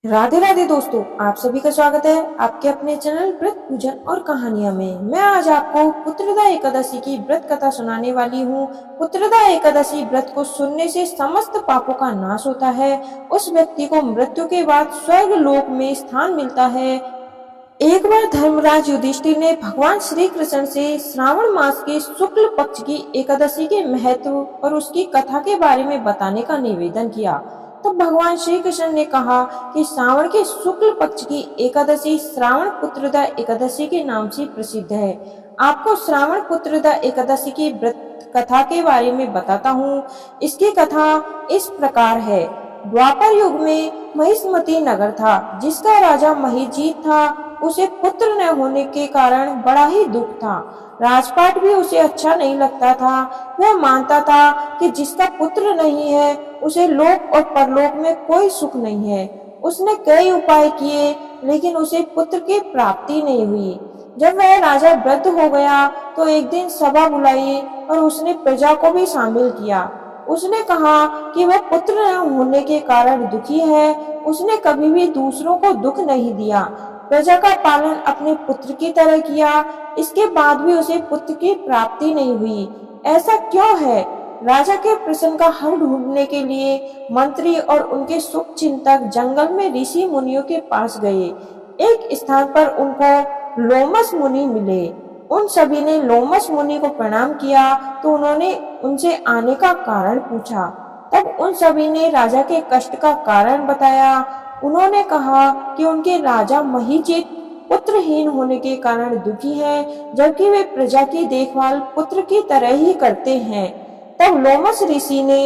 राधे राधे दोस्तों, आप सभी का स्वागत है आपके अपने चैनल व्रत पूजन और कहानियां में। मैं आज आपको पुत्रदा एकादशी की व्रत कथा सुनाने वाली हूँ। पुत्रदा एकादशी व्रत को सुनने से समस्त पापों का नाश होता है। उस व्यक्ति को मृत्यु के बाद स्वर्ग लोक में स्थान मिलता है। एक बार धर्मराज युधिष्ठिर ने भगवान श्री कृष्ण से श्रावण मास के शुक्ल पक्ष की एकादशी के महत्व और उसकी कथा के बारे में बताने का निवेदन किया। तब भगवान श्री कृष्ण ने कहा कि श्रावण के शुक्ल पक्ष की एकादशी श्रावण पुत्रदा एकादशी के नाम से प्रसिद्ध है। आपको श्रावण पुत्रदा एकादशी की व्रत कथा के बारे में बताता हूँ। इसकी कथा इस प्रकार है। द्वापर युग में महिष्मती नगर था, जिसका राजा महिजीत था। उसे पुत्र न होने के कारण बड़ा ही दुख था। राजपाट भी उसे अच्छा नहीं लगता था। वह मानता था कि जिसका पुत्र नहीं है उसे लोक और परलोक में कोई सुख नहीं है। उसने कई उपाय किए, लेकिन उसे पुत्र की प्राप्ति नहीं हुई। जब वह राजा वृद्ध हो गया तो एक दिन सभा बुलाई और उसने प्रजा को भी शामिल किया। उसने कहा कि वह पुत्र न होने के कारण दुखी है। उसने कभी भी दूसरों को दुख नहीं दिया, प्रजा का पालन अपने पुत्र की तरह किया। इसके बाद भी उसे पुत्र की प्राप्ति नहीं हुई। ऐसा क्यों है? राजा के प्रश्न का हल ढूंढने के लिए मंत्री और उनके शुभ चिंतक जंगल में ऋषि मुनियों के पास गए। एक स्थान पर उनको लोमस मुनि मिले। उन सभी ने लोमस मुनि को प्रणाम किया तो उन्होंने उनसे आने का कारण पूछा। तब उन सभी ने राजा के कष्ट का कारण बताया। उन्होंने कहा कि उनके राजा महिजीत पुत्रहीन होने के कारण दुखी हैं, जबकि वे प्रजा की देखभाल पुत्र की तरह ही करते हैं। तब लोमस ऋषि ने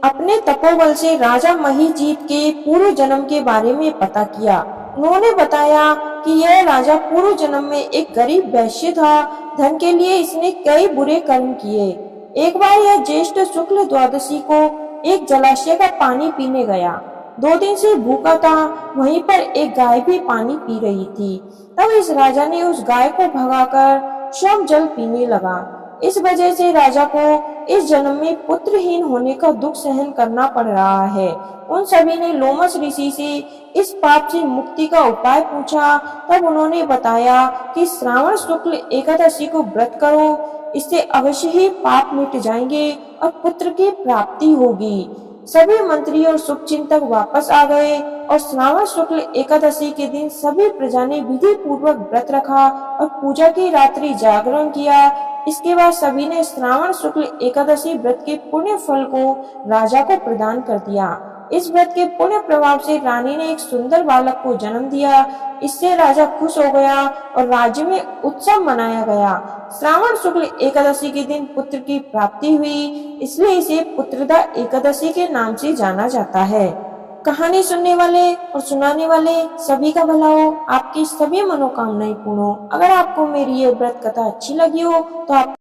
अपने तपोबल से राजा महिजीत के पूर्व जन्म के बारे में पता किया। उन्होंने बताया कि यह राजा पूर्व जन्म में एक गरीब वैश्य था। धन के लिए इसने कई बुरे कर्म किए। एक बार यह ज्येष्ठ शुक्ल द्वादशी को एक जलाशय का पानी पीने गया। 2 दिन से भूखा था। वहीं पर एक गाय भी पानी पी रही थी। तब इस राजा ने उस गाय को भगाकर स्वयं जल पीने लगा। इस वजह से राजा को इस जन्म में पुत्रहीन होने का दुख सहन करना पड़ रहा है। उन सभी ने लोमस ऋषि से इस पाप से मुक्ति का उपाय पूछा। तब उन्होंने बताया कि श्रावण शुक्ल एकादशी को व्रत करो, इससे अवश्य ही पाप मिट जाएंगे और पुत्र की प्राप्ति होगी। सभी मंत्री और शुभचिंतक वापस आ गए और श्रावण शुक्ल एकादशी के दिन सभी प्रजा ने विधि पूर्वक व्रत रखा और पूजा की रात्रि जागरण किया। इसके बाद सभी ने श्रावण शुक्ल एकादशी व्रत के पुण्य फल को राजा को प्रदान कर दिया। इस व्रत के पुण्य प्रभाव से रानी ने एक सुंदर बालक को जन्म दिया। इससे राजा खुश हो गया और राज्य में उत्सव मनाया गया। श्रावण शुक्ल एकादशी के दिन पुत्र की प्राप्ति हुई, इसलिए इसे पुत्रदा एकादशी के नाम से जाना जाता है। कहानी सुनने वाले और सुनाने वाले सभी का भला हो, आपकी सभी मनोकामनाएं पूर्ण हो। अगर आपको मेरी ये व्रत कथा अच्छी लगी हो तो आप